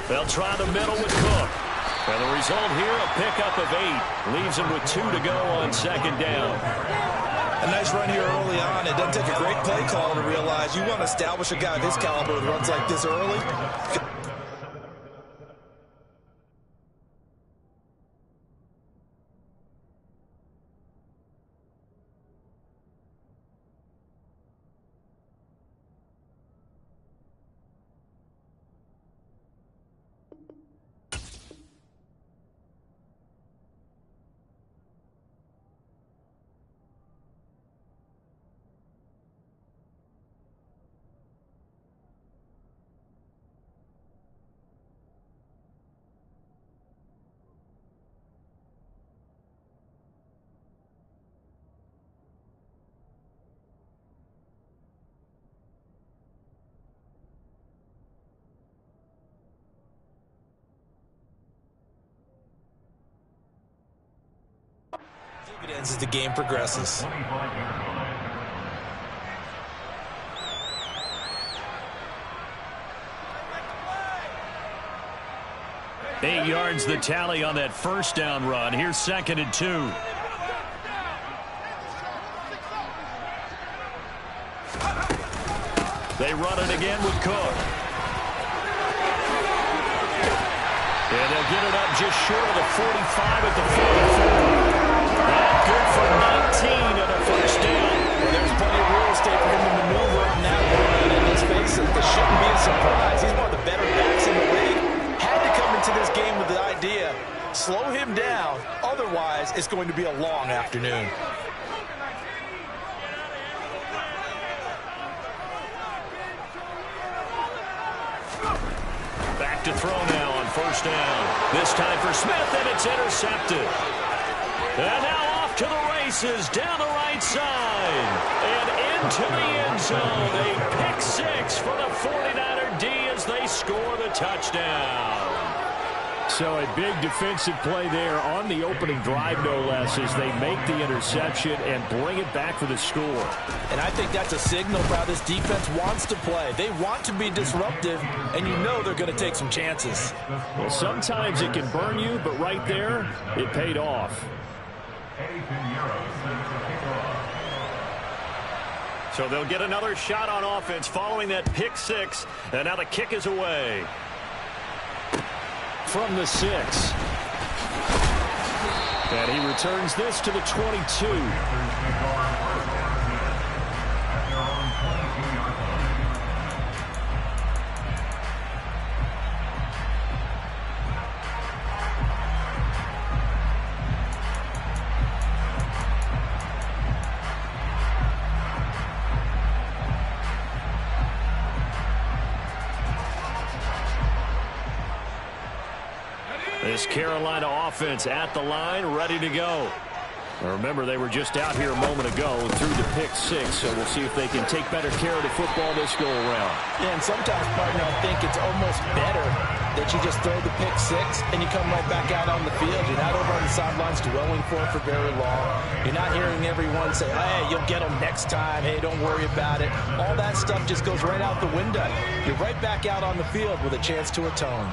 They'll try the middle with Cook. And the result here, a pickup of 8. Leaves him with 2 to go on second down. A nice run here early on. It doesn't take a great play call to realize you want to establish a guy of his caliber with runs like this early. Dividends as the game progresses. Eight yards the tally on that first down run. Here's 2nd and 2. They run it again with Cook. And they'll get it up just short of the 45 at the 44. Good for 19 and a first down. Well, there's plenty of real estate for him to maneuver on that run. And let's face it, this shouldn't be a surprise. He's one of the better backs in the league. Had to come into this game with the idea, slow him down. Otherwise, it's going to be a long afternoon. Back to throw now on first down. This time for Smith, and it's intercepted. And now off to the races down the right side. And into the end zone. A pick 6 for the 49er D as they score the touchdown. So a big defensive play there on the opening drive, no less, as they make the interception and bring it back for the score. And I think that's a signal for how this defense wants to play. They want to be disruptive, and you know they're going to take some chances. Well, sometimes it can burn you, but right there, it paid off. So they'll get another shot on offense following that pick 6, and now the kick is away. From the 6. And he returns this to the 22. This Carolina offense at the line, ready to go. Now remember, they were just out here a moment ago through the pick 6, so we'll see if they can take better care of the football this go-around. Yeah, and sometimes, partner, I think it's almost better that you just throw the pick 6 and you come right back out on the field. You're not over on the sidelines dwelling for it for very long. You're not hearing everyone say, hey, you'll get them next time. Hey, don't worry about it. All that stuff just goes right out the window. You're right back out on the field with a chance to atone.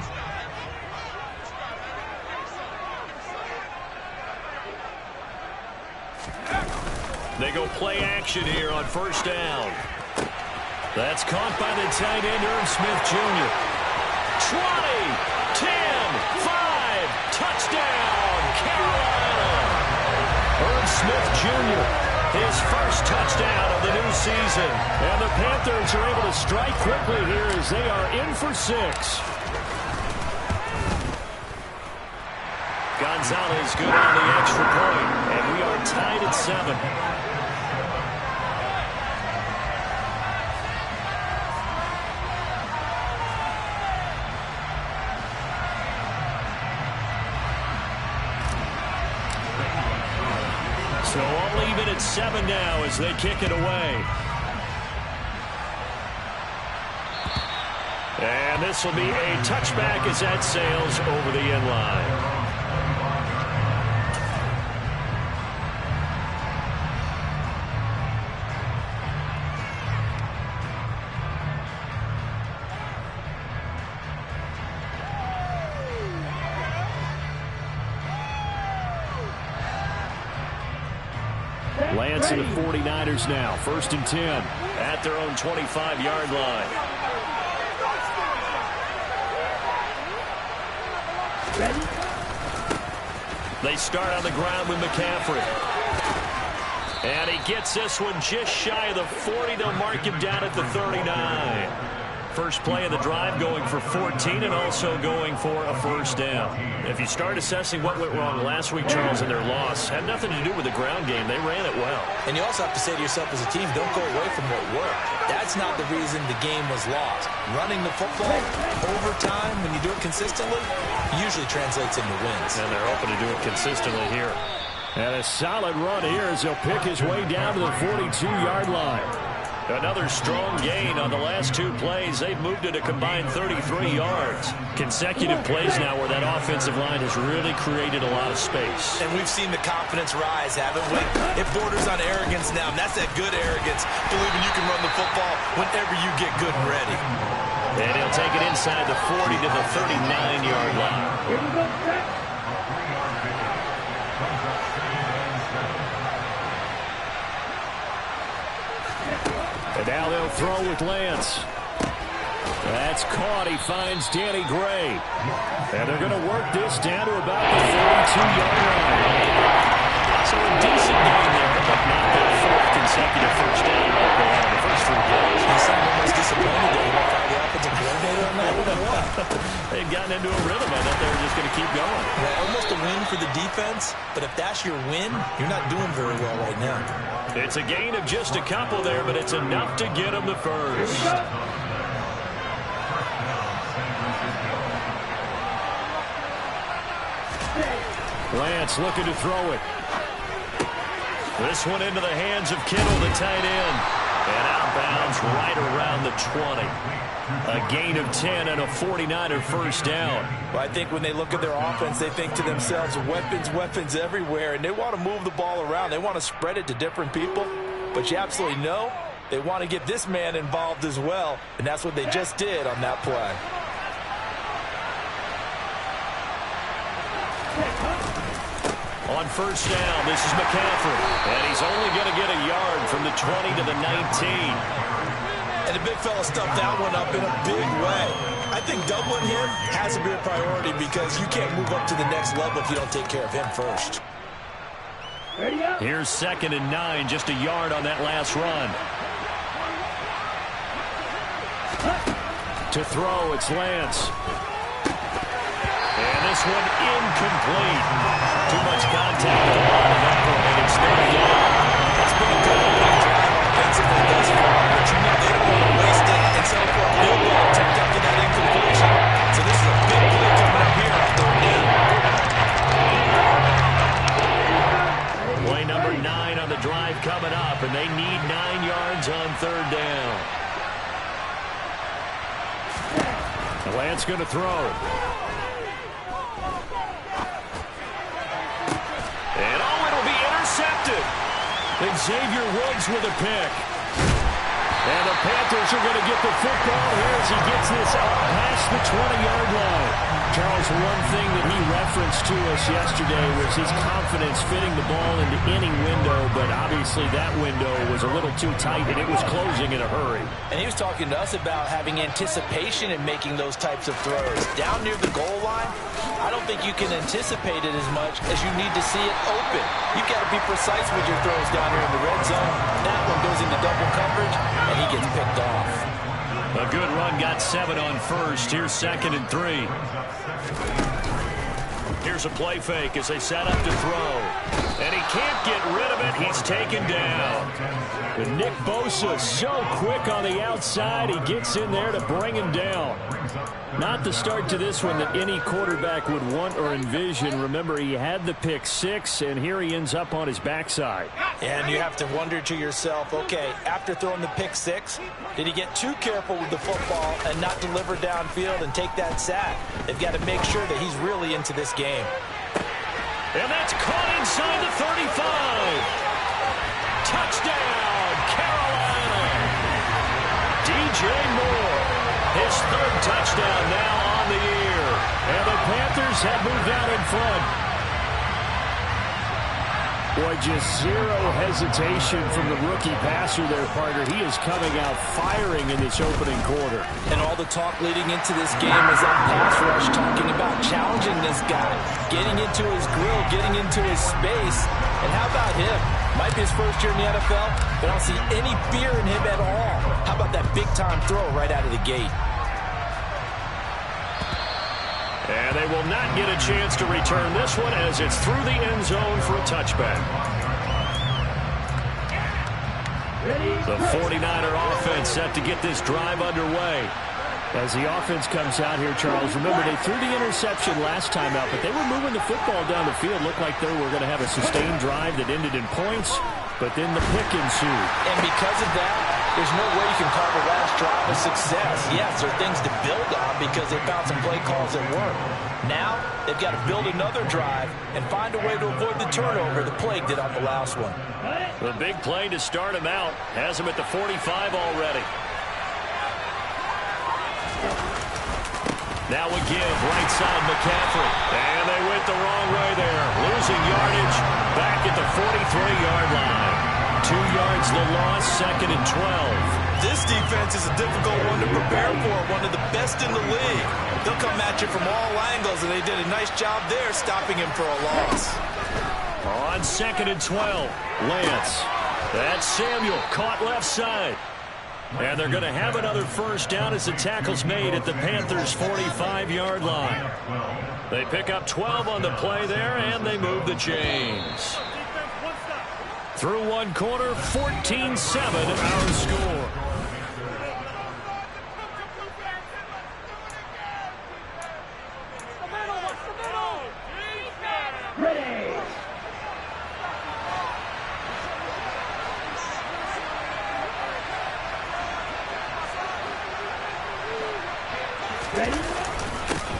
They go play action here on first down. That's caught by the tight end, Irv Smith Jr. 20, 10, 5, touchdown, Carolina. Irv Smith Jr., his first touchdown of the new season. And the Panthers are able to strike quickly here as they are in for 6. Gonzalez good on the extra point, and we are tied at 7. So I'll leave it at 7 now as they kick it away. And this will be a touchback as that sails over the end line. Lance and the 49ers now. 1st and 10 at their own 25-yard line. They start on the ground with McCaffrey. And he gets this one just shy of the 40. They'll mark him down at the 39. First play of the drive going for 14 and also going for a 1st down. If you start assessing what went wrong last week, Charles, in their loss, had nothing to do with the ground game. They ran it well. And you also have to say to yourself as a team, don't go away from what worked. That's not the reason the game was lost. Running the football over time, when you do it consistently, usually translates into wins. And they're hoping to do it consistently here. And a solid run here as he'll pick his way down to the 42-yard line. Another strong gain on the last 2 plays. They've moved it a combined 33 yards. Consecutive plays now where that offensive line has really created a lot of space. And we've seen the confidence rise, haven't we? It borders on arrogance now, and that's that good arrogance, believing you can run the football whenever you get good and ready. And he'll take it inside the 40 to the 39-yard line. And now they'll throw with Lance. That's caught. He finds Danny Gray. And they're going to work this down to about the 42-yard line. So a decent game there, but not their 4th consecutive 1st down like they had in the first 3 games. You sound almost disappointed that you don't find the offensive coordinator on that one. They've gotten into a rhythm. I thought they were just going to keep going. Yeah, almost a win for the defense, but if that's your win, you're not doing very well right now. It's a gain of just a couple there, but it's enough to get them the first. Lance looking to throw it. This one into the hands of Kittle, the tight end. And outbounds right around the 20. A gain of 10 and a 49er 1st down. Well, I think when they look at their offense, they think to themselves, weapons, weapons everywhere, and they want to move the ball around. They want to spread it to different people, but you absolutely know they want to get this man involved as well, and that's what they just did on that play. On 1st down, this is McCaffrey, and he's only going to get a yard from the 20 to the 19. And the big fella stuffed that one up in a big way. I think doubling him has to be a priority because you can't move up to the next level if you don't take care of him first. Here's 2nd and 9, just a yard on that last run. To throw, it's Lance. And this one incomplete. Too much contact on the line of that point. It's 3rd down. It's been a good opening drive offensively thus far, but you know they don't want to waste it and settle for a field goal attempt after that incompletion. So this is a big play coming up here on 3rd down. Play number 9 on the drive coming up, and they need 9 yards on 3rd down. Lance going to throw. And it'll be intercepted. And Xavier Woods with a pick. And the Panthers are going to get the football here as he gets this up past the 20-yard line. Charles, one thing that he referenced to us yesterday was his confidence fitting the ball into any window, but obviously that window was a little too tight, and it was closing in a hurry. And he was talking to us about having anticipation in making those types of throws. Down near the goal line, I don't think you can anticipate it as much as you need to see it open. You've got to be precise with your throws down here in the red zone. That one goes into double coverage, and he gets picked off. A good run, got 7 on 1st. Here's 2nd and 3. Here's a play fake as they set up to throw. And he can't get rid of it. He's taken down. And Nick Bosa so quick on the outside. He gets in there to bring him down. Not the start to this one that any quarterback would want or envision. Remember, he had the pick 6, and here he ends up on his backside. And you have to wonder to yourself, okay, after throwing the pick 6, did he get too careful with the football and not deliver downfield and take that sack? They've got to make sure that he's really into this game. And that's caught inside the 35. Touchdown, Carolina. DJ Moore. His 3rd touchdown now on the year. And the Panthers have moved out in front. Boy, just zero hesitation from the rookie passer there, partner. He is coming out firing in this opening quarter. And all the talk leading into this game was that pass rush, talking about challenging this guy, getting into his grill, getting into his space. And how about him? Might be his first year in the NFL, but I don't see any fear in him at all. How about that big-time throw right out of the gate? And they will not get a chance to return this one as it's through the end zone for a touchback. The 49er offense set to get this drive underway. As the offense comes out here, Charles, remember they threw the interception last time out, but they were moving the football down the field. Looked like they were going to have a sustained drive that ended in points, but then the pick ensued. And because of that, there's no way you can call the last drive a success. Yes, there are things to build on because they found some play calls that work. Now, they've got to build another drive and find a way to avoid the turnover the Plague did on the last one. The big play to start him out has him at the 45 already. Now we give right side McCaffrey. And they went the wrong way there. Losing yardage back at the 43-yard line. 2 yards the loss, 2nd and 12. This defense is a difficult one to prepare for, one of the best in the league. They'll come at you from all angles, and they did a nice job there stopping him for a loss. On 2nd and 12, Lance. That's Samuel, caught left side. And they're going to have another first down as the tackle's made at the Panthers' 45-yard line. They pick up 12 on the play there, and they move the chains. Through one quarter, 14-7 our score.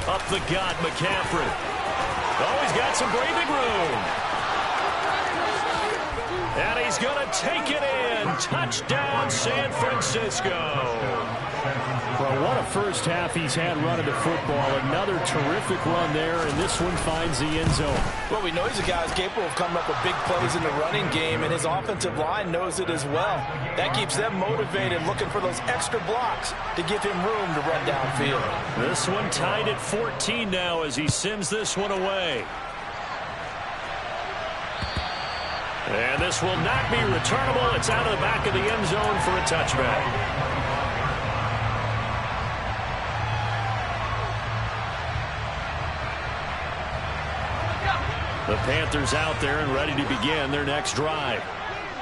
Up the gut, McCaffrey. Oh, he's got some breathing room. And he's going to take it in. Touchdown, San Francisco. Well, what a first half he's had running the football. Another terrific run there, and this one finds the end zone. Well, we know he's a guy who's capable of coming up with big plays in the running game, and his offensive line knows it as well. That keeps them motivated, looking for those extra blocks to give him room to run downfield. This one tied at 14 now as he sends this one away. And this will not be returnable. It's out of the back of the end zone for a touchback. The Panthers out there and ready to begin their next drive.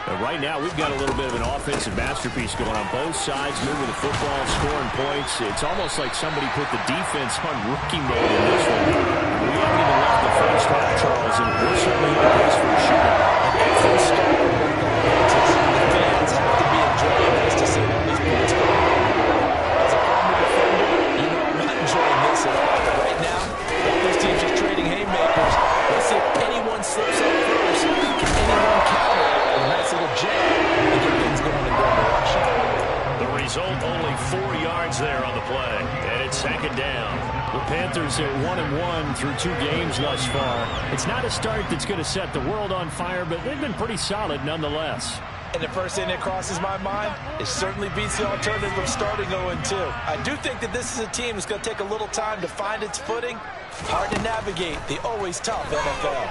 And right now, we've got a little bit of an offensive masterpiece going on both sides, moving the football, scoring points. It's almost like somebody put the defense on rookie mode in this one. We haven't even left the first half, Charles, and we're certainly on pace for a shootout. Every start, the fans have to be enjoying this to see all these points go. As a former defender, you know I'm not enjoying this at all. But right now, all these teams just trading haymakers. Let's see if anyone slips up first. Can anyone counter a nice little jab and get things going in their direction? The result, only 4 yards there on the play, and it's 2nd down. The Panthers are 1-1 through 2 games thus far. It's not a start that's going to set the world on fire, but they've been pretty solid nonetheless. And the first thing that crosses my mind, it certainly beats the alternative of starting 0-2. I do think that this is a team that's going to take a little time to find its footing. Hard to navigate the always tough NFL.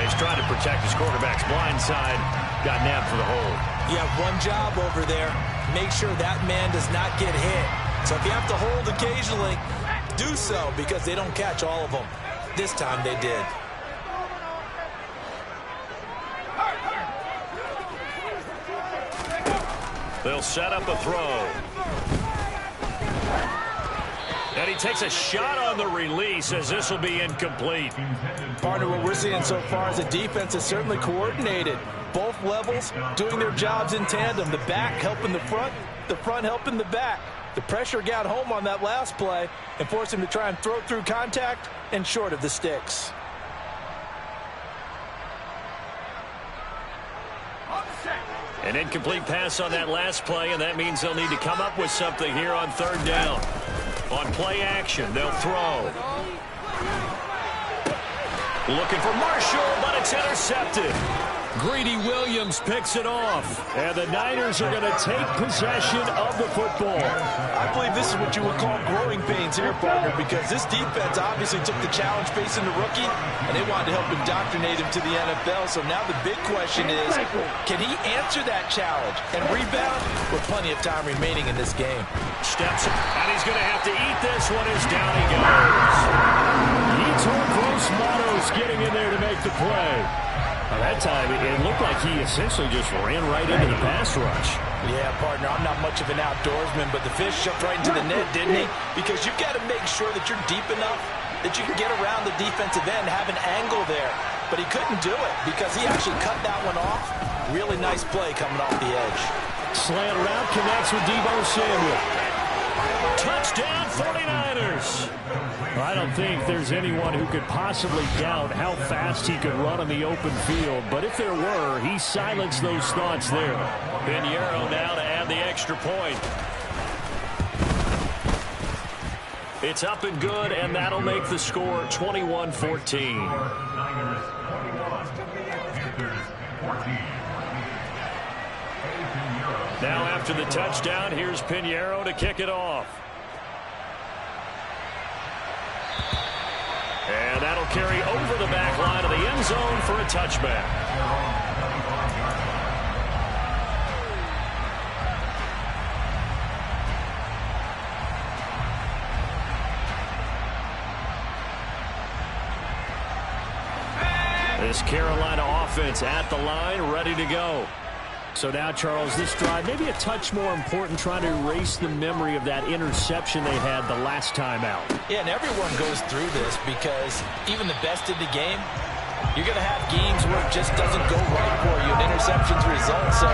He's trying to protect his quarterback's blind side. Got nabbed for the hold. You have one job over there. Make sure that man does not get hit. So if you have to hold occasionally, do so because they don't catch all of them. This time they did. They'll set up a throw. And he takes a shot on the release as this will be incomplete. Partner, what we're seeing so far is the defense is certainly coordinated. Both levels doing their jobs in tandem. The back helping the front helping the back. The pressure got home on that last play and forced him to try and throw through contact and short of the sticks. An incomplete pass on that last play, and that means they'll need to come up with something here on 3rd down. On play action, they'll throw. Looking for Marshall, but it's intercepted. Greedy Williams picks it off. And the Niners are going to take possession of the football. I believe this is what you would call growing pains here, partner, because this defense obviously took the challenge facing the rookie, and they wanted to help indoctrinate him to the NFL. So now the big question is, can he answer that challenge and rebound with plenty of time remaining in this game? Steps, and he's going to have to eat this one as down he goes. Yetur Gross-Matos getting in there to make the play. That time, it looked like he essentially just ran right into the pass rush. Yeah, partner, I'm not much of an outdoorsman, but the fish jumped right into the net, didn't he? Because you've got to make sure that you're deep enough that you can get around the defensive end, have an angle there. But he couldn't do it because he actually cut that one off. Really nice play coming off the edge. Slant route connects with Deebo Samuel. Touchdown, 49ers. I don't think there's anyone who could possibly doubt how fast he could run on the open field. But if there were, he silenced those thoughts there. Pinheiro now to add the extra point. It's up and good, and that'll make the score 21-14. Now after the touchdown, here's Pinheiro to kick it off. And that'll carry over the back line of the end zone for a touchback. This Carolina offense at the line, ready to go. So now, Charles, this drive maybe a touch more important, trying to erase the memory of that interception they had the last time out. Yeah, and everyone goes through this because even the best in the game, you're going to have games where it just doesn't go right for you, and interceptions result. So,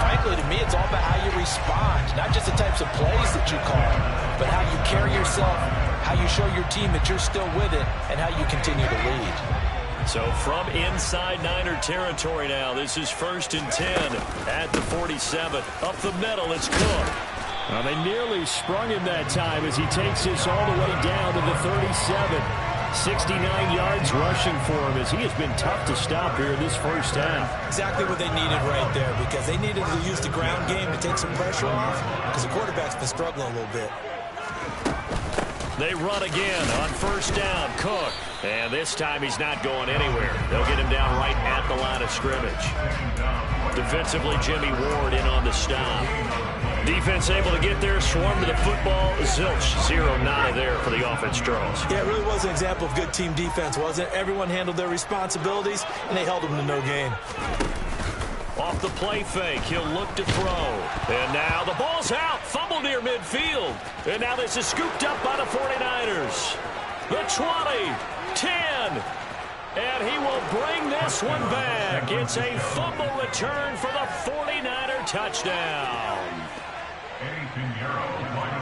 frankly, to me, it's all about how you respond, not just the types of plays that you call, but how you carry yourself, how you show your team that you're still with it, and how you continue to lead. So from inside Niner territory now, this is 1st and 10 at the 47. Up the middle, it's Cook. Well, they nearly sprung him that time as he takes this all the way down to the 37. 69 yards rushing for him as he has been tough to stop here in this first half. Exactly what they needed right there, because they needed to use the ground game to take some pressure off, because the quarterback's been struggling a little bit. They run again on 1st down. Cook. And this time he's not going anywhere. They'll get him down right at the line of scrimmage. Defensively, Jimmy Ward in on the stop. Defense able to get there, swarm to the football. Zilch, 0 nada there for the offense, Charles. Yeah, it really was an example of good team defense, wasn't it? Everyone handled their responsibilities, and they held them to no gain. Off the play fake, he'll look to throw. And now the ball's out. Fumble near midfield. And now this is scooped up by the 49ers. The 20, 10. And he will bring this one back. It's a fumble return for the 49er touchdown.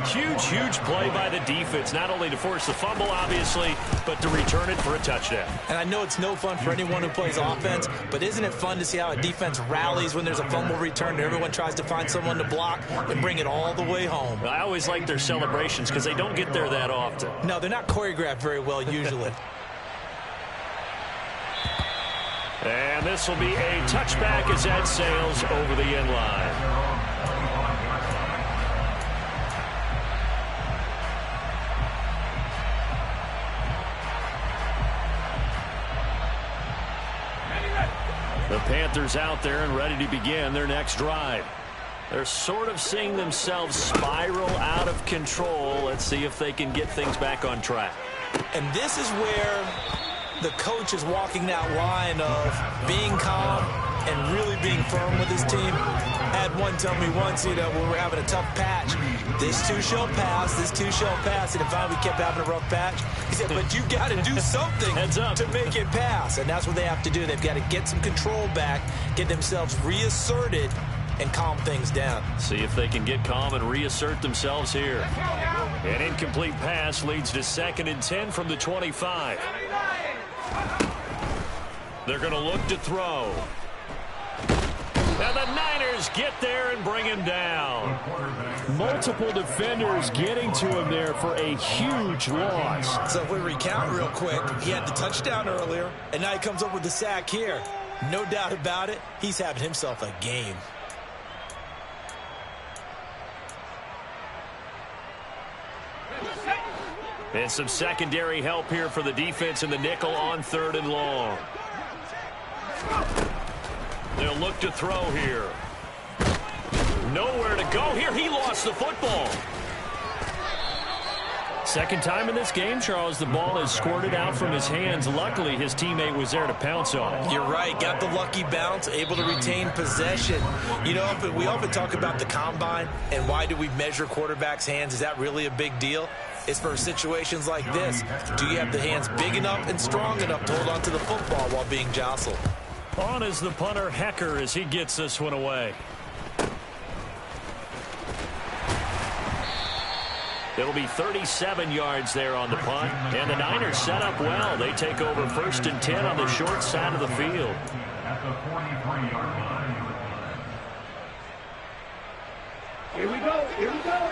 Huge, huge play by the defense, not only to force the fumble, obviously, but to return it for a touchdown. And I know it's no fun for anyone who plays offense, but isn't it fun to see how a defense rallies when there's a fumble return and everyone tries to find someone to block and bring it all the way home? I always like their celebrations because they don't get there that often. No, they're not choreographed very well usually. And this will be a touchback as that sails over the end line. The Panthers out there and ready to begin their next drive. They're sort of seeing themselves spiral out of control. Let's see if they can get things back on track. And this is where the coach is walking that line of being calm and really being firm with his team. I had one tell me once, when we're having a tough patch, this too shall pass, this too shall pass. And if we kept having a rough patch, he said, but you got to do something to make it pass. And that's what they have to do. They've got to get some control back, get themselves reasserted, and calm things down. See if they can get calm and reassert themselves here. An incomplete pass leads to 2nd and 10 from the 25. They're going to look to throw. And the Niners get there and bring him down. Multiple defenders getting to him there for a huge loss. So if we recount real quick, he had the touchdown earlier, and now he comes up with the sack here. No doubt about it, he's having himself a game. And some secondary help here for the defense in the nickel on 3rd and long. They'll look to throw here. Nowhere to go here. He lost the football. Second time in this game, Charles, the ball is squirted out from his hands. Luckily, his teammate was there to pounce on it. You're right. Got the lucky bounce, able to retain possession. You know, we often talk about the combine and why do we measure quarterbacks' hands. Is that really a big deal? It's for situations like this. Do you have the hands big enough and strong enough to hold on to the football while being jostled? On is the punter, Hecker, as he gets this one away. It'll be 37 yards there on the punt. And the Niners set up well. They take over 1st and 10 on the short side of the field. At the 43-yard line. Here we go. Here we go.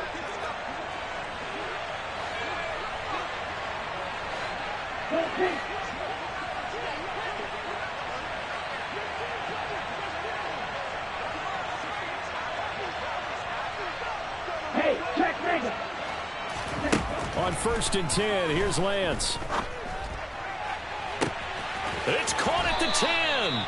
Hey, check Megan. On 1st and 10, here's Lance. It's caught at the 10.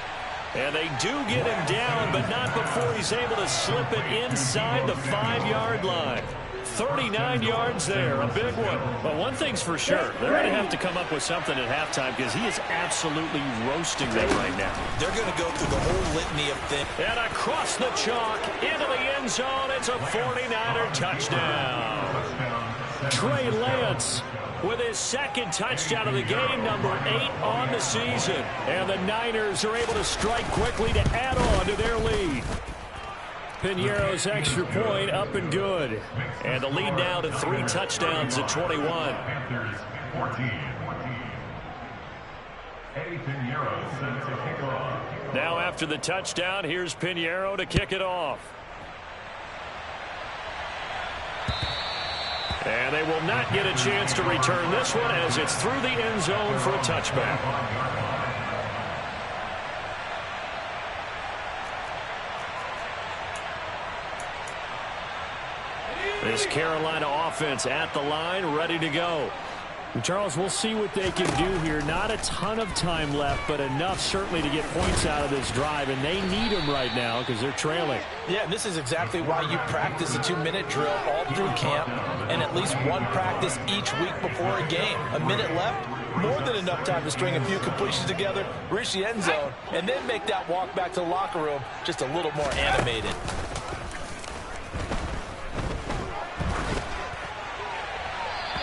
And they do get him down, but not before he's able to slip it inside the 5-yard line. 39 yards there, a big one. But one thing's for sure, they're going to have to come up with something at halftime because he is absolutely roasting them right now. They're going to go through the whole litany of things. And across the chalk, into the end zone, it's a 49er touchdown. Trey Lance with his 2nd touchdown of the game, number 8 on the season. And the Niners are able to strike quickly to add on to their lead. Piñeiro's extra point up and good. And the lead now to 3 touchdowns at 21. Panthers 14. Eddie Piñeiro set to kick off. Now after the touchdown, here's Piñeiro to kick it off. And they will not get a chance to return this one as it's through the end zone for a touchback. This Carolina offense at the line, ready to go. And Charles, we'll see what they can do here. Not a ton of time left, but enough certainly to get points out of this drive, and they need them right now because they're trailing. Yeah, and this is exactly why you practice a 2-minute drill all through camp and at least one practice each week before a game. A minute left, more than enough time to string a few completions together, reach the end zone, and then make that walk back to the locker room just a little more animated.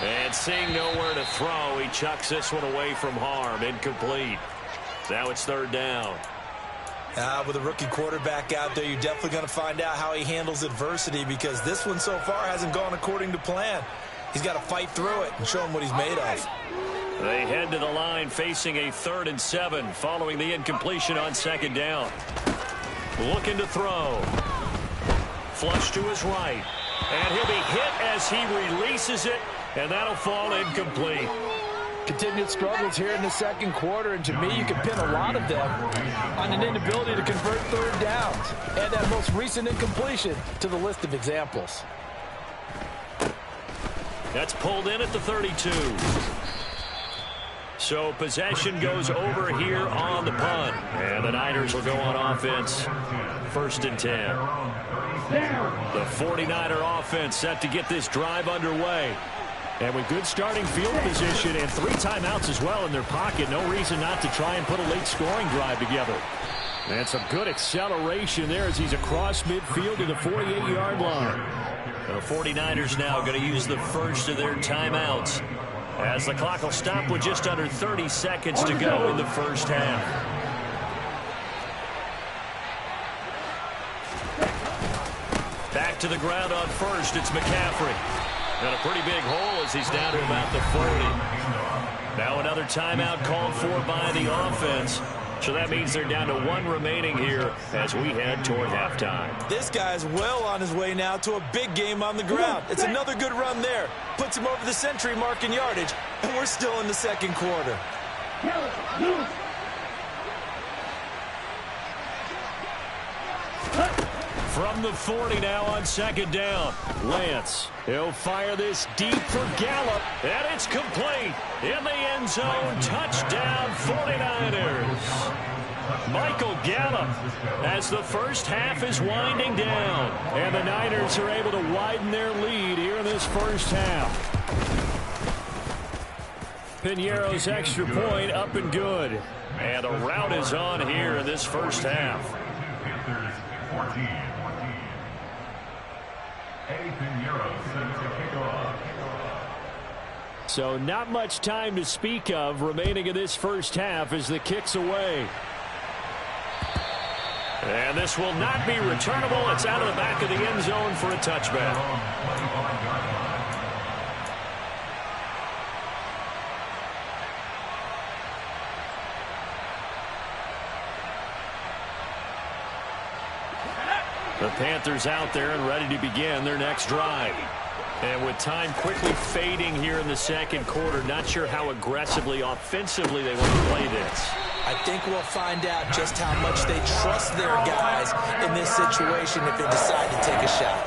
And seeing nowhere to throw, he chucks this one away from harm. Incomplete. Now it's 3rd down. With a rookie quarterback out there, you're definitely going to find out how he handles adversity because this one so far hasn't gone according to plan. He's got to fight through it and show him what he's made of. They head to the line facing a 3rd and 7 following the incompletion on 2nd down. Looking to throw. Flush to his right. And he'll be hit as he releases it. And that'll fall incomplete. Continued struggles here in the 2nd quarter, and to me, you can pin a lot of them on an inability to convert 3rd downs. Add that most recent incompletion to the list of examples. That's pulled in at the 32. So possession goes over here on the punt. And the Niners will go on offense. 1st and 10. The 49er offense set to get this drive underway. And with good starting field position and 3 timeouts as well in their pocket, no reason not to try and put a late scoring drive together. And some good acceleration there as he's across midfield to the 48-yard line. The 49ers now going to use the first of their timeouts as the clock will stop with just under 30 seconds to go in the first half. Back to the ground on first, it's McCaffrey. And a pretty big hole as he's down to about the 40. Now another timeout called for by the offense. So that means they're down to 1 remaining here as we head toward halftime. This guy's well on his way now to a big game on the ground. It's another good run there. Puts him over the century mark in yardage, and we're still in the second quarter. From the 40 now on second down. Lance, he'll fire this deep for Gallup, and it's complete. In the end zone, touchdown 49ers. Michael Gallup as the first half is winding down. And the Niners are able to widen their lead here in this first half. Piñeiro's extra point up and good. And a rout is on here in this first half. Panthers 14. Eddie Piñeiro set to kick off. So not much time to speak of remaining in this first half as the kick's away. And this will not be returnable. It's out of the back of the end zone for a touchback. The Panthers out there and ready to begin their next drive. And with time quickly fading here in the second quarter, not sure how aggressively, offensively they want to play this. I think we'll find out just how much they trust their guys in this situation if they decide to take a shot.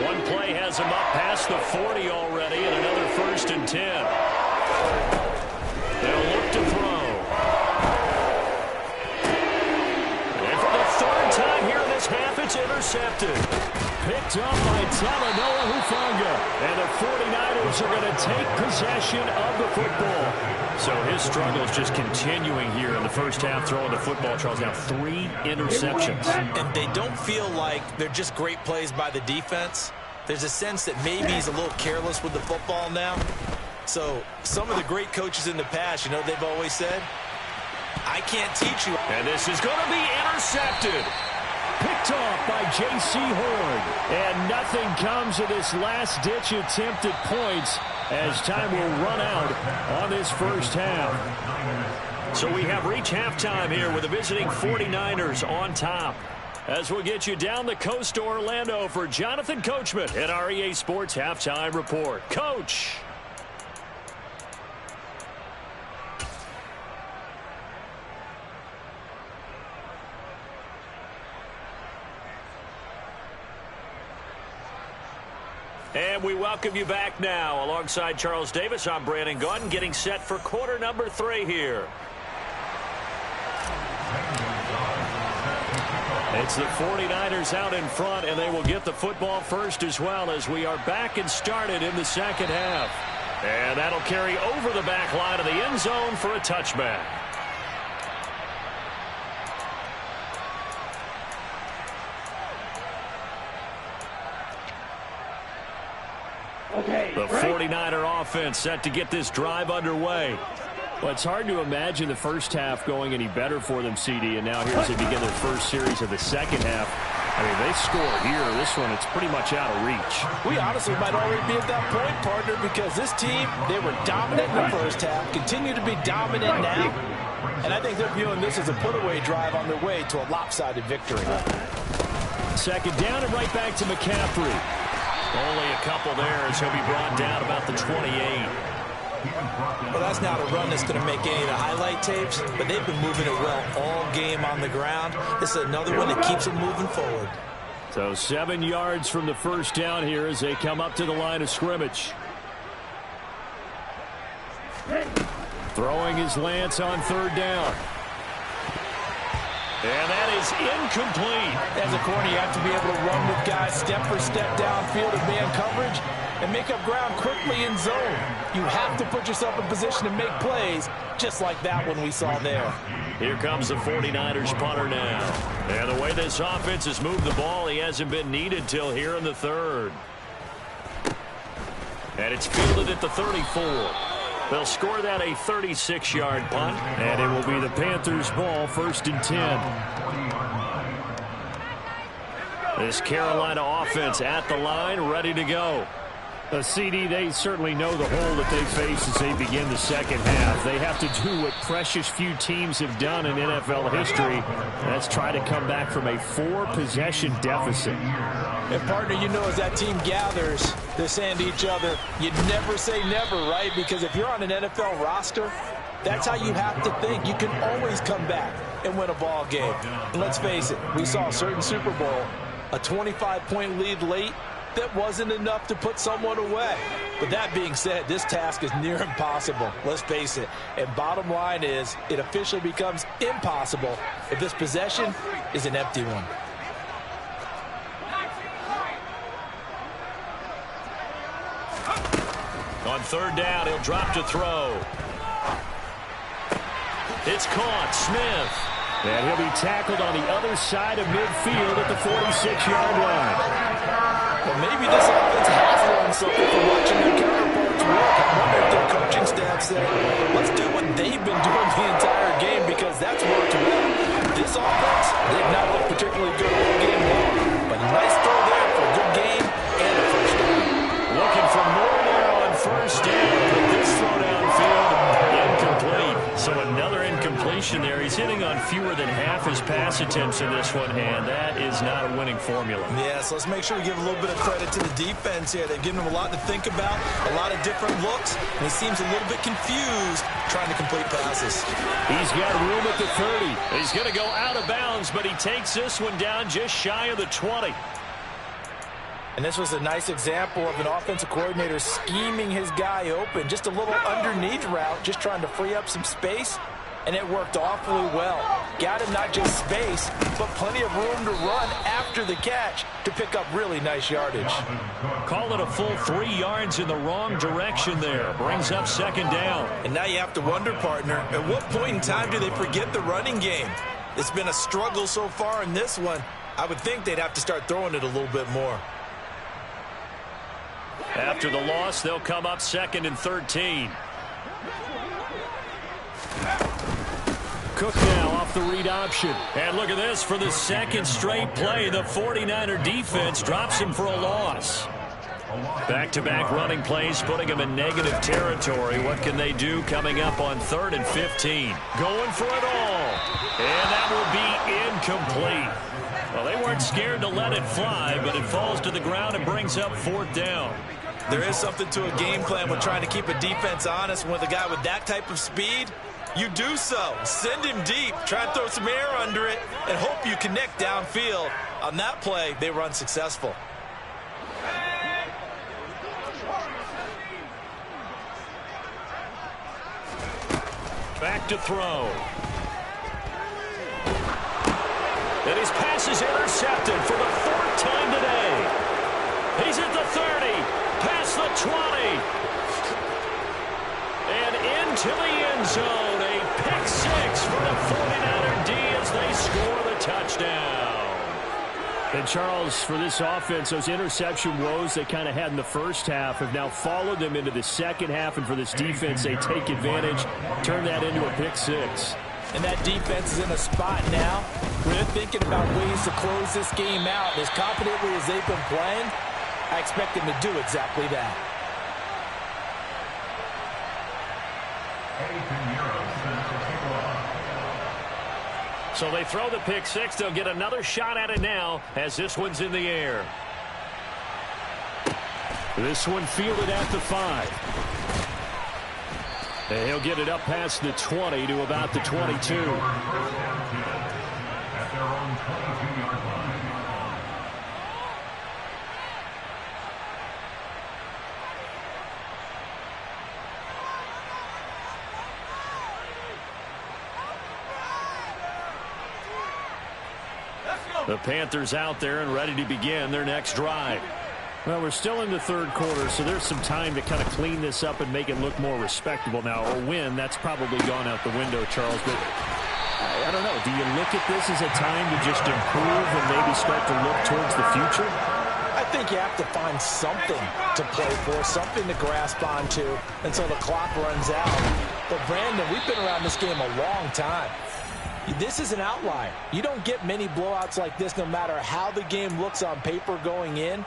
One play has him up past the 40 already, and another 1st and 10. They'll look to throw. And for the 3rd time here in this half, it's intercepted. Picked up by Talanoa Hufanga. And the 49ers are going to take possession of the football. So his struggle is just continuing here in the first half, throwing the football. Charles, now 3 interceptions. And they don't feel like they're just great plays by the defense. There's a sense that maybe he's a little careless with the football now. So some of the great coaches in the past, you know, they've always said, I can't teach you. And this is going to be intercepted. Picked off by J.C. Horn. And nothing comes of this last-ditch attempt at points as time will run out on this first half. So we have reached halftime here with the visiting 49ers on top. As we'll get you down the coast to Orlando for Jonathan Coachman at our EA Sports Halftime Report. Coach. And we welcome you back now. Alongside Charles Davis, I'm Brandon Gaudin, getting set for quarter number 3 here. It's the 49ers out in front, and they will get the football first as well as we are back and started in the second half. And that'll carry over the back line of the end zone for a touchback. The 49er offense set to get this drive underway. Well, it's hard to imagine the first half going any better for them, CD, and now here as they begin their first series of the second half. I mean, they score here. This one, it's pretty much out of reach. We honestly might already be at that point, partner, because this team, they were dominant in the first half, continue to be dominant now, and I think they're viewing this as a put-away drive on their way to a lopsided victory. Second down and right back to McCaffrey. Only a couple there as he'll be brought down about the 28. Well, that's not a run that's going to make any of the highlight tapes, but they've been moving it well all game on the ground. This is another one that keeps them moving forward. So 7 yards from the first down here as they come up to the line of scrimmage. Throwing his Lance on 3rd down. And that is incomplete. As a corner, you have to be able to run with guys step for step downfield in man coverage and make up ground quickly in zone. You have to put yourself in position to make plays, just like that one we saw there. Here comes the 49ers punter now. And the way this offense has moved the ball, he hasn't been needed till here in the 3rd. And it's fielded at the 34. They'll score that a 36-yard punt. And it will be the Panthers' ball, 1st and 10. This Carolina offense at the line, ready to go. CD, they certainly know the hole that they face as they begin the second half. They have to do what precious few teams have done in NFL history. That's try to come back from a 4-possession deficit. And, partner, you know, as that team gathers, they're saying to each other, you never say never, right? Because if you're on an NFL roster, that's how you have to think. You can always come back and win a ball game. And let's face it, we saw a certain Super Bowl, a 25-point lead late, that wasn't enough to put someone away. But that being said, this task is near impossible. Let's face it. And bottom line is, it officially becomes impossible if this possession is an empty one. On third down, he'll drop to throw. It's caught. Smith. And he'll be tackled on the other side of midfield at the 46-yard line. Well, maybe this offense has learned something from watching their counterparts work. I wonder if their coaching staff said, let's do what they've been doing the entire game because that's worked well. This offense, they've not looked particularly good all game long. But a nice throw there for a good game and a first down. Looking for more there on first down, but this throw downfield incomplete. So another incompletion there. He's hitting on fewer than half his pass attempts in this one, and that is not a winning formula. Yeah, so let's make sure we give a little bit of credit to the defense here. They've given him a lot to think about, a lot of different looks, and he seems a little bit confused trying to complete passes. He's got room at the 30. He's going to go out of bounds, but he takes this one down just shy of the 20. And this was a nice example of an offensive coordinator scheming his guy open. Just a little underneath route, just trying to free up some space, and it worked awfully well. Got him not just space, but plenty of room to run after the catch to pick up really nice yardage. Call it a full 3 yards in the wrong direction there. Brings up second down. And now you have to wonder, partner, at what point in time do they forget the running game? It's been a struggle so far in this one. I would think they'd have to start throwing it a little bit more. After the loss, they'll come up second and 13. Cook now off the read option. And look at this. For the second straight play, the 49er defense drops him for a loss. Back-to-back running plays, putting him in negative territory. What can they do coming up on 3rd and 15? Going for it all. And that will be incomplete. Well, they weren't scared to let it fly, but it falls to the ground and brings up 4th down. There is something to a game plan with trying to keep a defense honest. With a guy with that type of speed, you do so. Send him deep. Try and throw some air under it and hope you connect downfield. On that play, they were unsuccessful. Back to throw. And his pass is intercepted for the 4th time today. He's at the 30. Past the 20. And into the end zone. A pick 6 for the 49er D as they score the touchdown. And Charles, for this offense, those interception woes they kind of had in the first half have now followed them into the second half. And for this defense, they take advantage, turn that into a pick 6. And that defense is in a spot now where they're thinking about ways to close this game out. And as confidently as they've been playing, I expect them to do exactly that. So they throw the pick 6. They'll get another shot at it now as this one's in the air. This one fielded at the 5. And he'll get it up past the 20 to about the 22. The Panthers out there and ready to begin their next drive. Well, we're still in the 3rd quarter, so there's some time to kind of clean this up and make it look more respectable now. A win, that's probably gone out the window, Charles. But I don't know. Do you look at this as a time to just improve and maybe start to look towards the future? I think you have to find something to play for, something to grasp onto until the clock runs out. But, Brandon, we've been around this game a long time. This is an outlier. You don't get many blowouts like this no matter how the game looks on paper going in.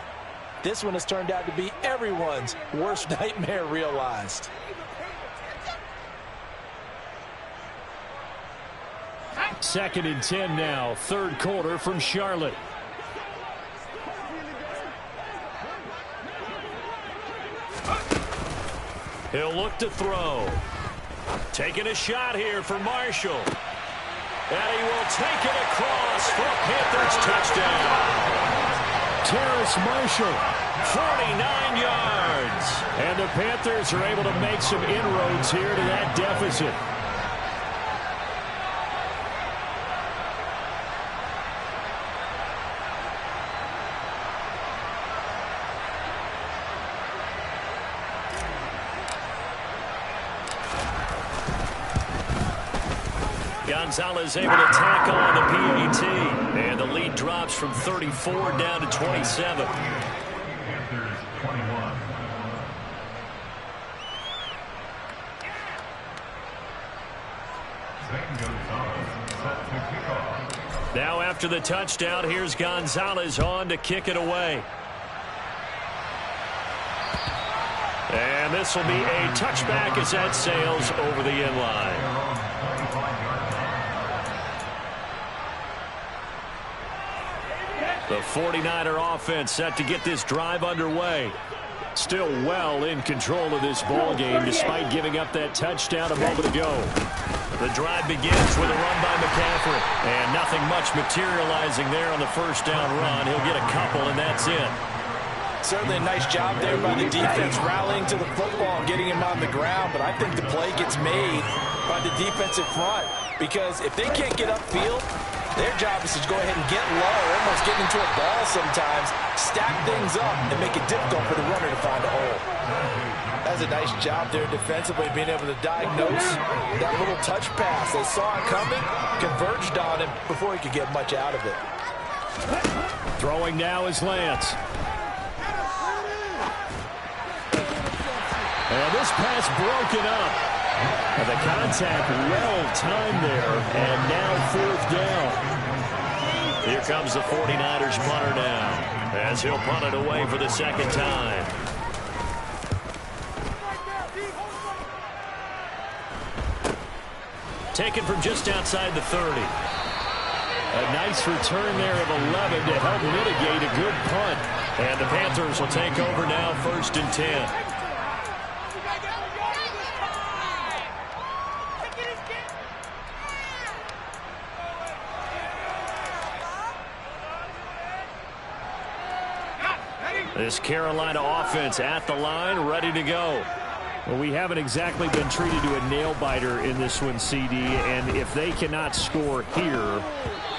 This one has turned out to be everyone's worst nightmare realized. Second and 10 now, third quarter from Charlotte. He'll look to throw. Taking a shot here for Marshall. And he will take it across for a Panthers touchdown. Terrace Marshall, 49 yards. and the Panthers are able to make some inroads here to that deficit. Gonzalez able to tackle on the PAT, and the lead drops from 34 down to 27. Panthers 21. Zane Gonzalez set to kick off. Now after the touchdown, here's Gonzalez on to kick it away. And this will be a touchback as that sails over the end line. The 49er offense set to get this drive underway. Still well in control of this ball game despite giving up that touchdown a moment ago. The drive begins with a run by McCaffrey. And nothing much materializing there on the first down run. He'll get a couple, and that's it. Certainly a nice job there by the defense rallying to the football and getting him on the ground. But I think the play gets made by the defensive front. Because if they can't get upfield, their job is to go ahead and get low, almost get into a ball sometimes, stack things up, and make it difficult for the runner to find a hole. That's a nice job there defensively, being able to diagnose that little touch pass. They saw it coming, converged on him before he could get much out of it. Throwing now is Lance. And this pass broken up. And the contact well timed there, and now fourth down. Here comes the 49ers punter now, as he'll punt it away for the second time. Taken from just outside the 30. A nice return there of 11 to help mitigate a good punt. And the Panthers will take over now, first and 10. This Carolina offense at the line, ready to go. Well, we haven't exactly been treated to a nail-biter in this one, CD, and if they cannot score here,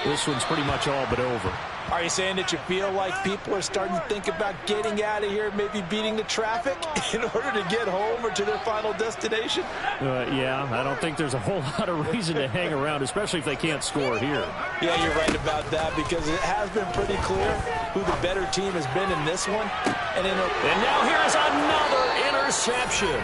this one's pretty much all but over. Are you saying that you feel like people are starting to think about getting out of here, maybe beating the traffic in order to get home or to their final destination? Yeah, I don't think there's a whole lot of reason to hang around, especially if they can't score here. Yeah, you're right about that, because it has been pretty clear who the better team has been in this one. And now here's another interception.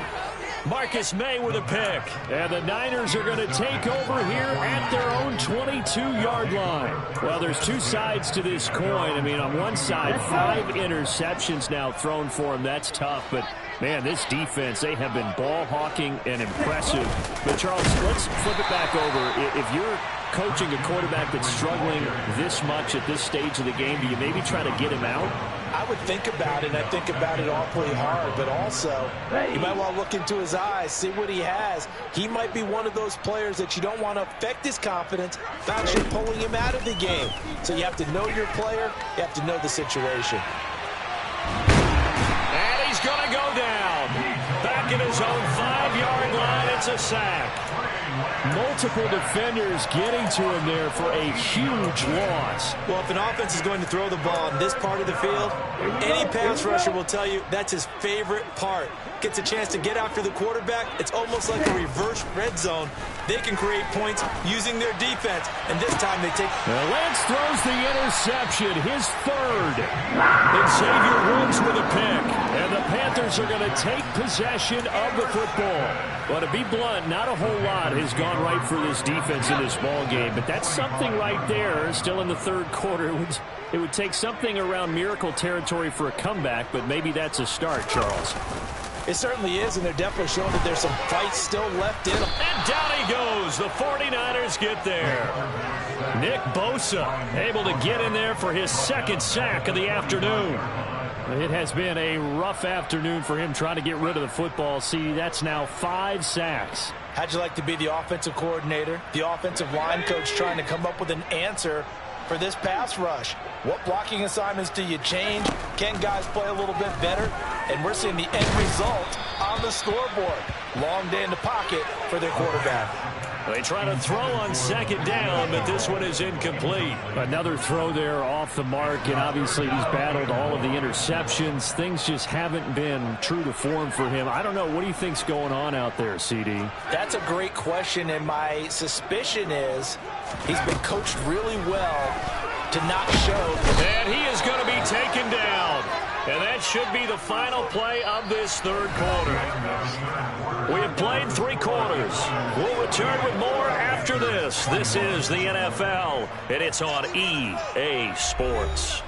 Marcus May with a pick. And the Niners are going to take over here at their own 22-yard line. Well, there's two sides to this coin. I mean, on one side, 5 interceptions now thrown for him. That's tough. But, man, this defense, they have been ball hawking and impressive. But, Charles, let's flip it back over. If you're coaching a quarterback that's struggling this much at this stage of the game, do you maybe try to get him out? I would think about it, and I think about it awfully hard, but also you might want to look into his eyes, see what he has. He might be one of those players that you don't want to affect his confidence by actually pulling him out of the game. So you have to know your player, you have to know the situation. And he's going to go down. Back in his own 5-yard line, it's a sack. Multiple defenders getting to him there for a huge loss. Well, if an offense is going to throw the ball in this part of the field, any pass rusher will tell you that's his favorite part. Gets a chance to get after the quarterback. It's almost like a reverse red zone. They can create points using their defense, and this time they take... Well, Lance throws the interception, his third. And Xavier Woods with a pick. And the Panthers are going to take possession of the football. Well, to be blunt, not a whole lot has gone right for this defense in this ball game, but that's something right there. Still in the third quarter. It would take something around miracle territory for a comeback, but maybe that's a start, Charles. It certainly is, and they're definitely showing that there's some fight still left in them. And down he goes. The 49ers get there. Nick Bosa able to get in there for his second sack of the afternoon. It has been a rough afternoon for him trying to get rid of the football. See, that's now 5 sacks. How'd you like to be the offensive coordinator, the offensive line coach trying to come up with an answer for this pass rush? What blocking assignments do you change? Can guys play a little bit better? And we're seeing the end result on the scoreboard. Long day in the pocket for their quarterback. They try to throw on second down, but this one is incomplete. Another throw there off the mark, and obviously he's battled all of the interceptions. Things just haven't been true to form for him. I don't know. What do you think's going on out there, CD? That's a great question, and my suspicion is he's been coached really well to not show. And he is going to be taken down. And that should be the final play of this third quarter. We have played 3 quarters. We'll return with more after this. This is the NFL, and it's on EA Sports.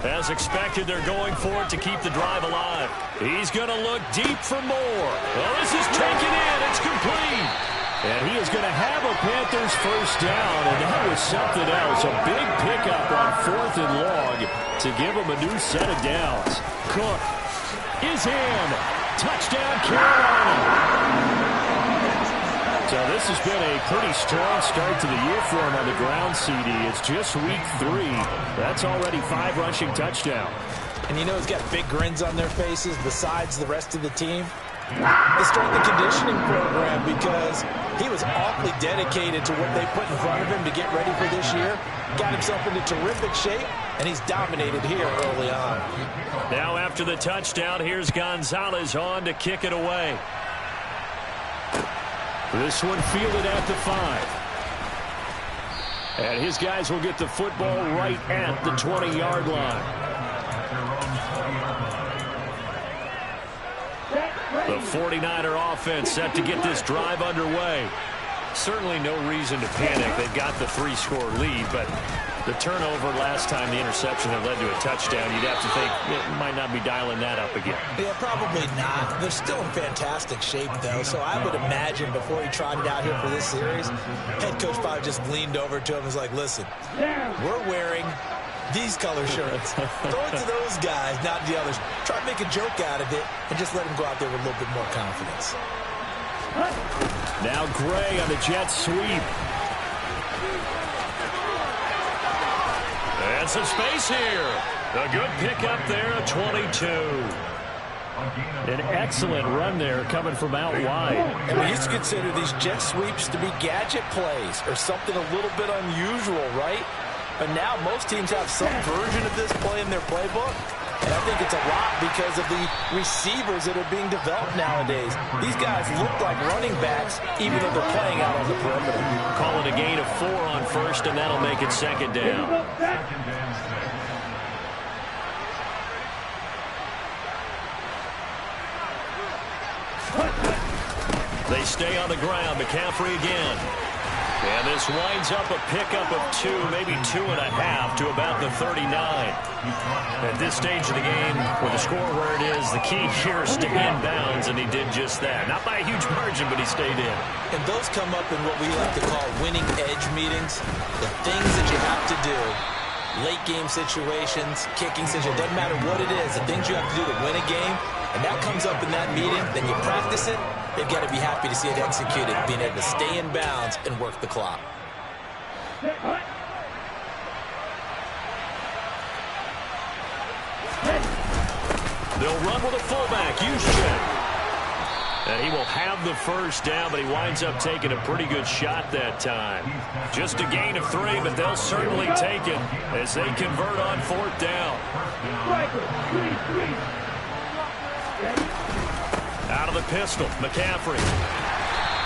As expected, they're going for it to keep the drive alive. He's going to look deep for more. Oh, this is taken in. It's complete. And he is going to have a Panthers first down, and that was something else. A big pickup on 4th and long to give him a new set of downs. Cook is in. Touchdown, Carolina. So this has been a pretty strong start to the year for him on the ground, CD. It's just week 3. That's already 5 rushing touchdowns. And you know he's got big grins on their faces besides the rest of the team. The strength and conditioning program, because he was awfully dedicated to what they put in front of him to get ready for this year. Got himself into terrific shape, and he's dominated here early on. Now after the touchdown, here's Gonzalez on to kick it away. This one fielded at the 5. And his guys will get the football right at the 20-yard line. The 49er offense set to get this drive underway. Certainly no reason to panic. They've got the 3-score lead, but the turnover last time, the interception that led to a touchdown, you'd have to think it might not be dialing that up again. Yeah, probably not. They're still in fantastic shape, though, so I would imagine before he trotted out here for this series, head coach probably just leaned over to him and was like, listen, we're wearing these color shirts. Throw it to those guys, not the others. Try to make a joke out of it and just let him go out there with a little bit more confidence. Now Gray on the jet sweep. And some space here. A good pickup there at 22. An excellent run there coming from out wide. And we used to consider these jet sweeps to be gadget plays or something a little bit unusual, right? But now most teams have some version of this play in their playbook. And I think it's a lot because of the receivers that are being developed nowadays. These guys look like running backs even though they're playing out on the perimeter. Call it a gain of 4 on first, and that'll make it second down. They stay on the ground. McCaffrey again. And this winds up a pickup of 2, maybe 2.5 to about the 39. At this stage of the game, with the score where it is, the key here is to inbounds, and he did just that. Not by a huge margin, but he stayed in. And those come up in what we like to call winning edge meetings. The things that you have to do, late game situations, kicking situations, doesn't matter what it is, the things you have to do to win a game, and that comes up in that meeting, then you practice it. They've got to be happy to see it executed, being able to stay in bounds and work the clock. They'll run with a fullback, Juszczyk. And he will have the first down, but he winds up taking a pretty good shot that time. Just a gain of 3, but they'll certainly take it as they convert on 4th down. Out of the pistol, McCaffrey.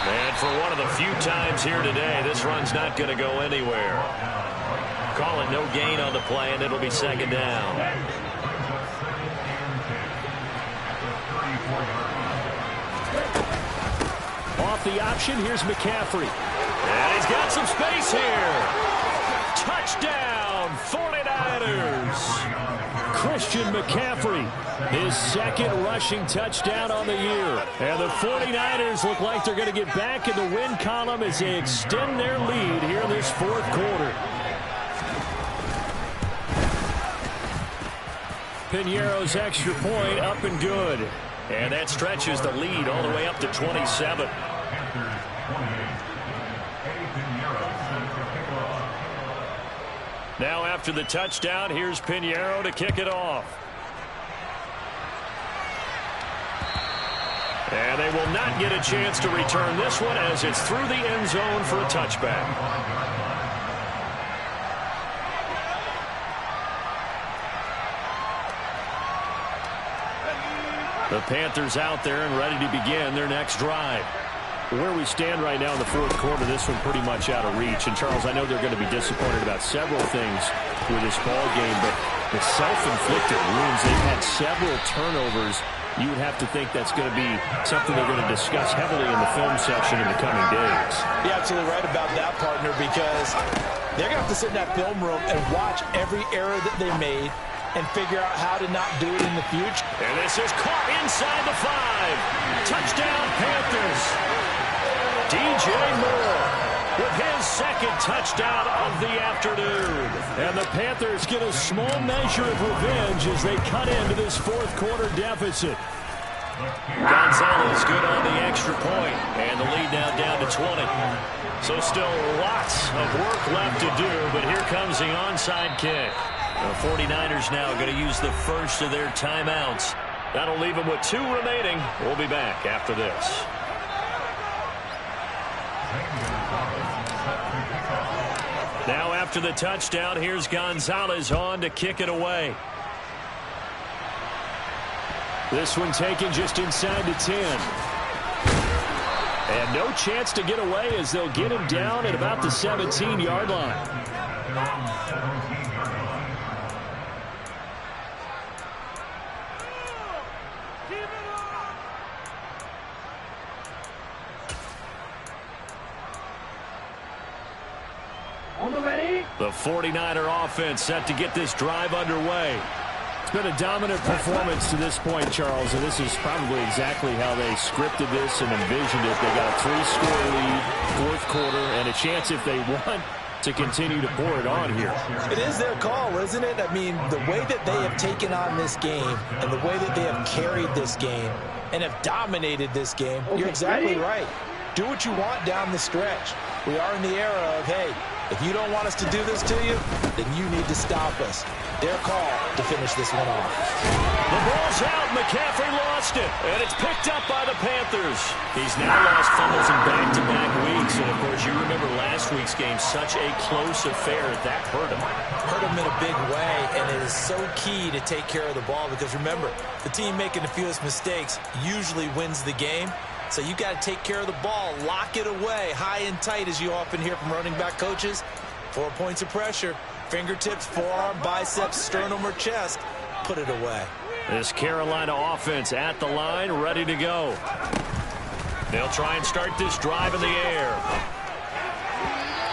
And for one of the few times here today, this run's not going to go anywhere. Call it no gain on the play, and it'll be second down. Off the option, here's McCaffrey. And he's got some space here. Touchdown, 49ers. Christian McCaffrey, his second rushing touchdown on the year. And the 49ers look like they're going to get back in the win column as they extend their lead here in this fourth quarter. Piñeiro's extra point up and good. And that stretches the lead all the way up to 27. Now after the touchdown, here's Piñeiro to kick it off. And they will not get a chance to return this one as it's through the end zone for a touchback. The Panthers out there and ready to begin their next drive. Where we stand right now in the fourth quarter, this one pretty much out of reach. And, Charles, I know they're going to be disappointed about several things with this ball game, but the self-inflicted wounds, they've had several turnovers. You would have to think that's going to be something they're going to discuss heavily in the film section in the coming days. You're absolutely right about that, partner, because they're going to have to sit in that film room and watch every error that they made and figure out how to not do it in the future. And this is caught inside the 5. Touchdown, Panthers. DJ Moore with his second touchdown of the afternoon. And the Panthers get a small measure of revenge as they cut into this fourth quarter deficit. Gonzalez good on the extra point, and the lead now down to 20. So still lots of work left to do, but here comes the onside kick. The 49ers now going to use the first of their timeouts. That'll leave them with 2 remaining. We'll be back after this. Now after the touchdown, here's Gonzalez on to kick it away. This one taken just inside the 10. And no chance to get away as they'll get him down at about the 17-yard line. The 49er offense set to get this drive underway. It's been a dominant performance to this point, Charles, and this is probably exactly how they scripted this and envisioned it. They got a 3-score lead, fourth quarter, and a chance if they want to continue to pour it on here. It is their call, isn't it? I mean, the way that they have taken on this game and the way that they have carried this game and have dominated this game, you're exactly right. Do what you want down the stretch. We are in the era of, hey, if you don't want us to do this to you, then you need to stop us. Their call to finish this one off. The ball's out. McCaffrey lost it, and it's picked up by the Panthers. He's now lost fumbles in back-to-back weeks, and, of course, you remember last week's game, such a close affair. That hurt him. Hurt him in a big way, and it is so key to take care of the ball because, remember, the team making the fewest mistakes usually wins the game. So you got to take care of the ball, lock it away, high and tight, as you often hear from running back coaches. 4 points of pressure, fingertips, forearm, biceps, sternum, or chest. Put it away. This Carolina offense at the line, ready to go. They'll try and start this drive in the air.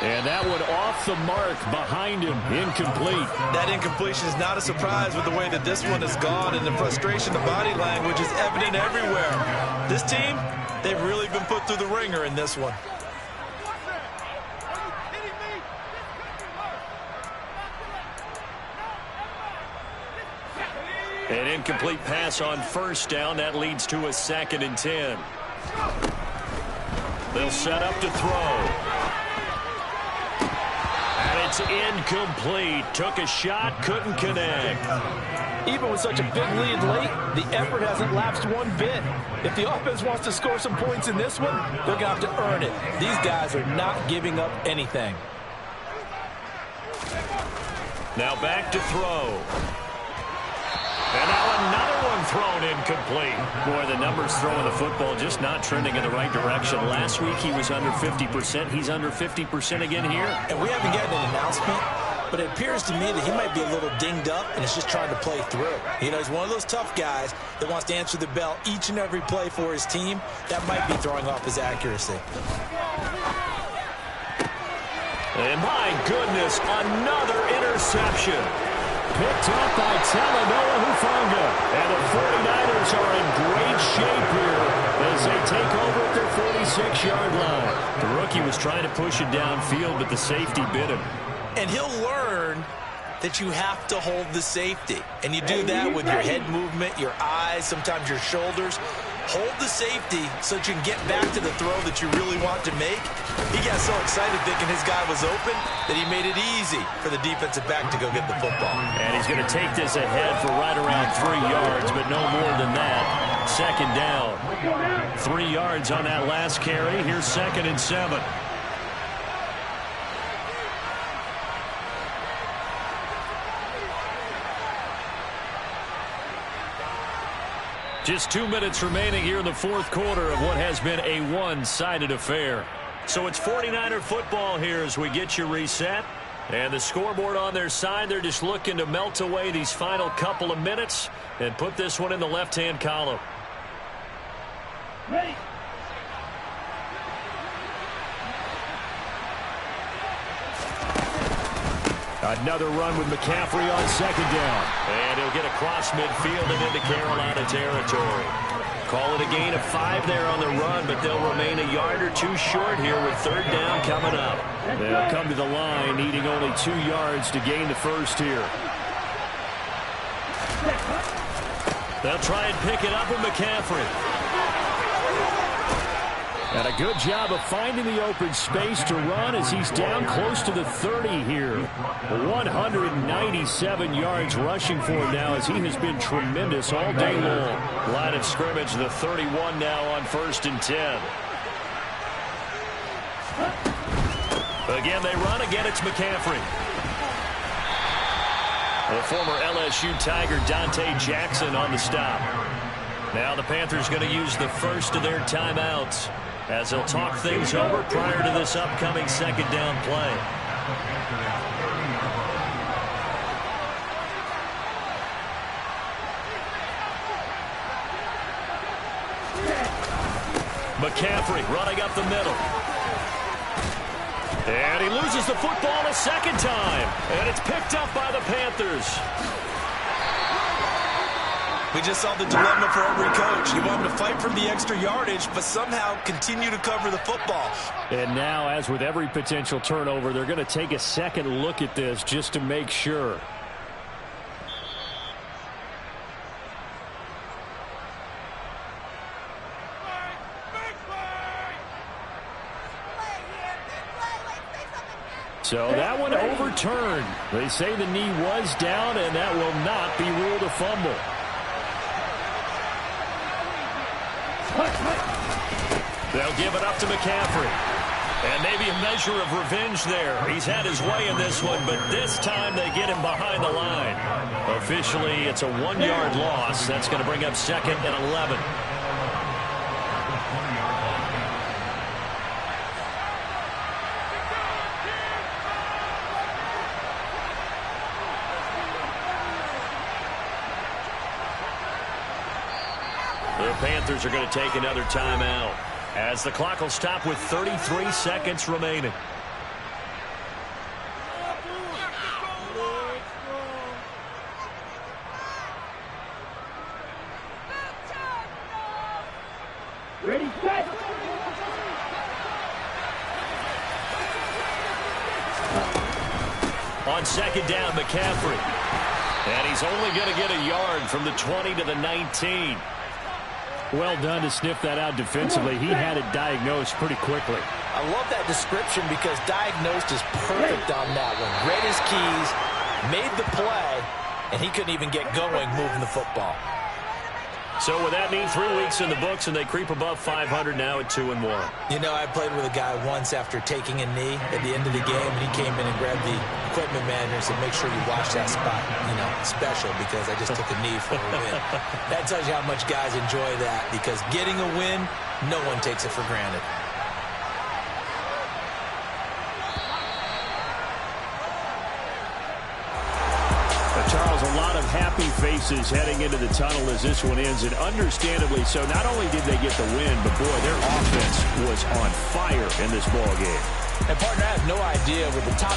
And that one off the mark behind him, incomplete. That incompletion is not a surprise with the way that this one has gone, and the frustration, the body language is evident everywhere. This team, they've really been put through the ringer in this one. An incomplete pass on first down. That leads to a 2nd and 10. They'll set up to throw. And it's incomplete. Took a shot, couldn't connect. Even with such a big lead late, the effort hasn't lapsed one bit. If the offense wants to score some points in this one, they're going to have to earn it. These guys are not giving up anything. Now back to throw. And now another one thrown incomplete. Boy, the numbers throwing the football just not trending in the right direction. Last week he was under 50%. He's under 50% again here. And we haven't gotten an announcement, but it appears to me that he might be a little dinged up and is just trying to play through. You know, he's one of those tough guys that wants to answer the bell each and every play for his team. That might be throwing off his accuracy. And my goodness, another interception. Picked up by Talanoa Hufanga. And the 49ers are in great shape here as they take over at their 46-yard line. The rookie was trying to push it downfield, but the safety bit him. And he'll learn that you have to hold the safety. And you do that with your head movement, your eyes, sometimes your shoulders. Hold the safety so that you can get back to the throw that you really want to make. He got so excited thinking his guy was open that he made it easy for the defensive back to go get the football. And he's going to take this ahead for right around 3 yards, but no more than that. Second down. 3 yards on that last carry. Here's 2nd and 7. Just 2 minutes remaining here in the fourth quarter of what has been a one-sided affair. So it's 49er football here as we get you reset. And the scoreboard on their side, they're just looking to melt away these final couple of minutes and put this one in the left-hand column. Ready. Another run with McCaffrey on 2nd down. And he'll get across midfield and into Carolina territory. Call it a gain of 5 there on the run, but they'll remain a yard or 2 short here with 3rd down coming up. They'll come to the line, needing only 2 yards to gain the first here. They'll try and pick it up with McCaffrey. And a good job of finding the open space to run as he's down close to the 30 here. 197 yards rushing for him now as he has been tremendous all day long. Line of scrimmage, the 31 now on 1st and 10. Again, they run. Again, it's McCaffrey. The former LSU Tiger Dante Jackson on the stop. Now the Panthers going to use the first of their timeouts as they'll talk things over prior to this upcoming 2nd down play. McCaffrey running up the middle. And he loses the football a 2nd time. And it's picked up by the Panthers. We just saw the dilemma for every coach. You want him to fight for the extra yardage, but somehow continue to cover the football. And now, as with every potential turnover, they're going to take a second look at this just to make sure. So that one overturned. They say the knee was down, and that will not be ruled a fumble. They'll give it up to McCaffrey. And maybe a measure of revenge there. He's had his way in this one, but this time they get him behind the line. Officially, it's a 1-yard loss. That's going to bring up 2nd and 11. The Panthers are going to take another timeout as the clock will stop with 33 seconds remaining. Ready, set. On 2nd down, McCaffrey. And he's only going to get a yard from the 20 to the 19. Well done to sniff that out defensively. He had it diagnosed pretty quickly. I love that description because diagnosed is perfect on that one. Read his keys, made the play, and he couldn't even get going moving the football. So with that mean 3 weeks in the books, and they creep above 500 now at 2-1. You know, I played with a guy once after taking a knee at the end of the game, and he came in and grabbed the equipment manager and said, make sure you watch that spot, you know, special, because I just took a knee for a win. That tells you how much guys enjoy that, because getting a win, no one takes it for granted. Charles, a lot of happy faces heading into the tunnel as this one ends, and understandably so. Not only did they get the win, but boy, their offense was on fire in this ball game. And partner, I have no idea with the top